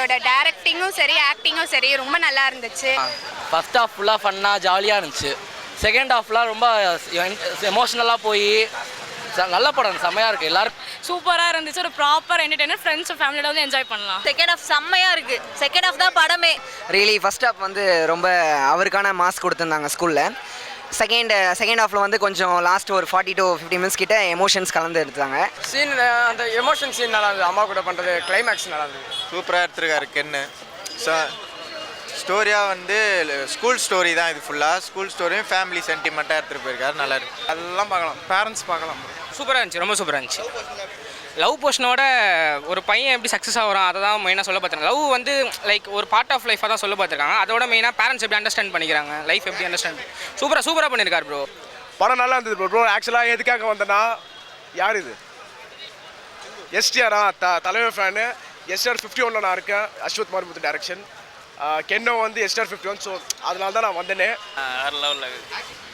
அவங்களோட டைரக்டிங்கும் சரி ஆக்டிங்கும் சரி ரொம்ப நல்லா இருந்துச்சு. ஃபர்ஸ்ட் ஹாஃப் ஃபுல்லாக ஃபன்னாக ஜாலியாக இருந்துச்சு. செகண்ட் ஹாஃப்லாம் ரொம்ப எமோஷ்னலாக போய் நல்ல படம், செம்மையாக இருக்குது. எல்லாரும் சூப்பராக இருந்துச்சு. ஒரு ப்ராப்பர் என்டர்டைனர், ஃப்ரெண்ட்ஸ் ஃபேமிலியோட வந்து என்ஜாய் பண்ணலாம். செகண்ட் ஹாஃப் செம்மையாக இருக்குது. செகண்ட் ஹாஃப் தான் படமே. ரியலி ஃபர்ஸ்ட் ஹாஃப் வந்து ரொம்ப அவருக்கான மாஸ் கொடுத்துருந்தாங்க ஸ்கூலில். செகண்ட் ஹாஃபில் வந்து கொஞ்சம் லாஸ்ட் ஒரு 40 to 50 minutes கிட்ட எமோஷன்ஸ் கலந்து எடுத்தாங்க. சீன் அந்த எமோஷன் சீன் நல்லா இருந்தது. அம்மா கூட பண்ணுறது கிளைமேக்ஸ் நல்லா இருந்தது. சூப்பராக எடுத்துருக்காரு கென்னு. ஸ்டோரியாக வந்து ஸ்கூல் ஸ்டோரி தான் இது ஃபுல்லாக. ஸ்கூல் ஸ்டோரியும் ஃபேமிலி சென்டிமெண்ட்டாக எடுத்துகிட்டு போயிருக்காரு. நல்லா இருக்கு. அதெல்லாம் பார்க்கலாம், பேரண்ட்ஸ் பார்க்கலாம். சூப்பராக இருந்துச்சு, ரொம்ப சூப்பராக இருந்துச்சு. லவ் போர்ஷனோட ஒரு பையன் எப்படி சக்ஸஸ் ஆகிறான் அதை தான் மெயினாக சொல்ல பார்த்துருக்காங்க. லவ் வந்து லைக் ஒரு பார்ட் ஆஃப் லைஃபாக தான் சொல்ல பார்த்துருக்காங்க. அதோட மெயினாக பேரண்ட்ஸ் எப்படி அண்டர்ஸ்டாண்ட் பண்ணிக்கிறாங்க, லைஃப் எப்படி அண்டர்ஸ்டாண்ட் சூப்பராக பண்ணியிருக்காரு ப்ரோ. படம் நல்லா இருந்தது ப்ரோ. ஆக்சுவலாக எதுக்காக வந்தேன்னா, யார் இது எஸ்டிஆரா தலைவர் ஃபேனு. எஸ்டிஆர் 51 நான் இருக்கேன். அஸ்வத் மாரிமுத்து டைரக்ஷன். கென்னோ வந்து எஸ்டிஆர் 51. ஸோ அதனால தான் நான் வந்தேனே. லெவலில்